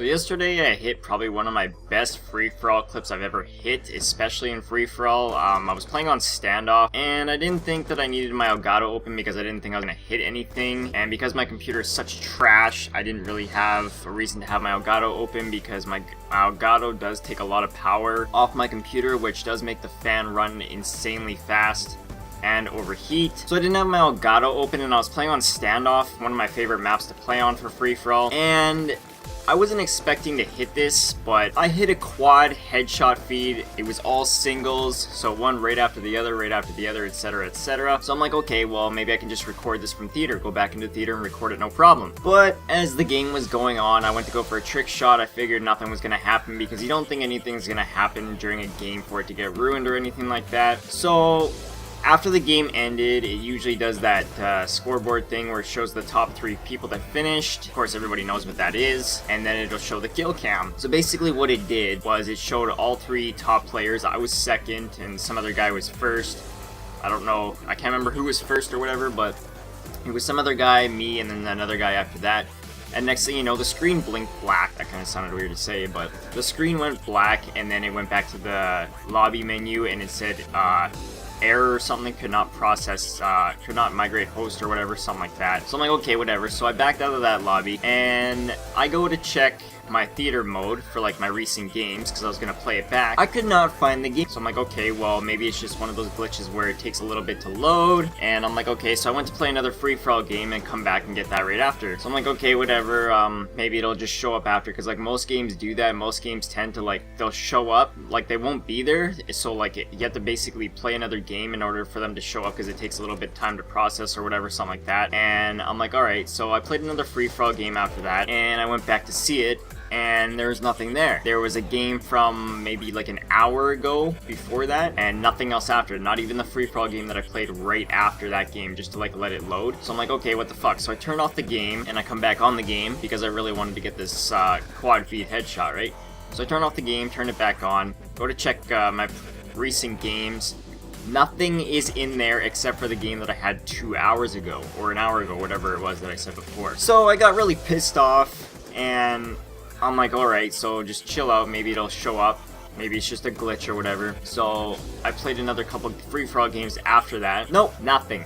So yesterday I hit probably one of my best free-for-all clips I've ever hit, especially in free-for-all. I was playing on standoff, and I didn't think that I needed my Elgato open because I didn't think I was going to hit anything. And because my computer is such trash, I didn't really have a reason to have my Elgato open because my Elgato does take a lot of power off my computer, which does make the fan run insanely fast and overheat. So I didn't have my Elgato open, and I was playing on standoff, one of my favorite maps to play on for free-for-all, and I wasn't expecting to hit this, but I hit a quad headshot feed. It was all singles, so one right after the other, etc, etc. So I'm like, okay, well, maybe I can just record this from theater, go back into theater and record it, no problem. But as the game was going on, I went to go for a trick shot. I figured nothing was gonna happen because you don't think anything's gonna happen during a game for it to get ruined or anything like that. So after the game ended, it usually does that scoreboard thing where it shows the top 3 people that finished. Of course, everybody knows what that is. And then it'll show the kill cam. So basically what it did was it showed all 3 top players. I was second and some other guy was first. I don't know, I can't remember who was first or whatever, but it was some other guy, me, and then another guy after that. And next thing you know, the screen blinked black. That kind of sounded weird to say, but the screen went black, and then it went back to the lobby menu, and it said, error or something, could not process, could not migrate host or whatever, something like that. So I'm like, okay, whatever. So I backed out of that lobby, and I go to check my theater mode for like my recent games because I was gonna play it back. I could not find the game, so I'm like, okay, well, maybe it's just one of those glitches where it takes a little bit to load. And I'm like, okay, so I went to play another free-for-all game and come back and get that right after. So I'm like, okay, whatever, maybe it'll just show up after, because like most games do that. Most games tend to, like, they'll show up, like they won't be there, so like you have to basically play another game in order for them to show up because it takes a little bit of time to process or whatever, something like that. And I'm like, alright, so I played another free-for-all game after that, and I went back to see it, and there was nothing there. There was a game from maybe like an hour ago before that, and nothing else after. Not even the free-for-all game that I played right after that game, just to like let it load. So I'm like, okay, what the fuck? So I turned off the game, and I come back on the game because I really wanted to get this quad feed headshot, right? So I turn off the game, turn it back on, go to check my recent games. Nothing is in there except for the game that I had 2 hours ago, or an hour ago, whatever it was that I said before. So I got really pissed off, and I'm like, alright, so just chill out, maybe it'll show up, maybe it's just a glitch or whatever. So I played another couple free-for-all games after that. Nope, nothing.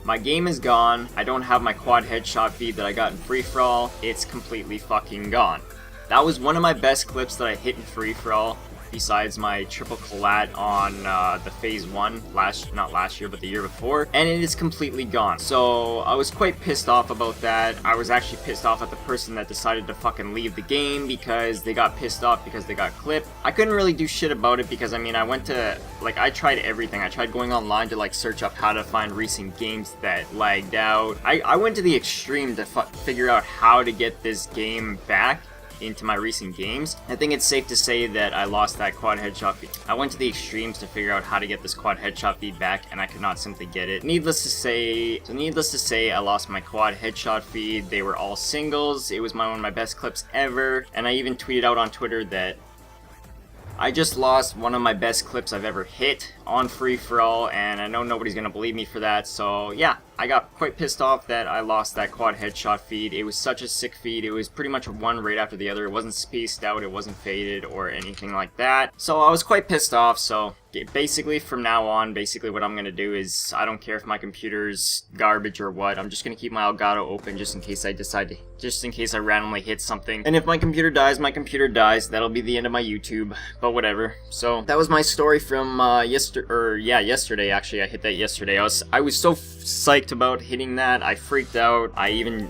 My game is gone. I don't have my quad headshot feed that I got in free-for-all. It's completely fucking gone. That was one of my best clips that I hit in free-for-all, besides my triple collat on the phase 1 not last year, but the year before, and it is completely gone. So I was quite pissed off about that. I was actually pissed off at the person that decided to fucking leave the game because they got pissed off because they got clipped. I couldn't really do shit about it because, I mean, I went to, like, I tried everything. I tried going online to, like, search up how to find recent games that lagged out. I went to the extreme to figure out how to get this game back into my recent games. I think it's safe to say that I lost that quad headshot feed. I went to the extremes to figure out how to get this quad headshot feed back, and I could not simply get it. Needless to say, I lost my quad headshot feed. They were all singles. It was one of my best clips ever, and I even tweeted out on Twitter that I just lost one of my best clips I've ever hit on free-for-all, and I know nobody's gonna believe me for that, so yeah, I got quite pissed off that I lost that quad headshot feed. It was such a sick feed. It was pretty much one right after the other. It wasn't spaced out, it wasn't faded or anything like that. So I was quite pissed off, so basically from now on, what I'm gonna do is, I don't care if my computer's garbage or what, I'm just gonna keep my Elgato open just in case I randomly hit something. And if my computer dies, my computer dies. That'll be the end of my YouTube, but whatever. So that was my story from yesterday actually. I hit that yesterday. I was so psyched about hitting that. I freaked out. I even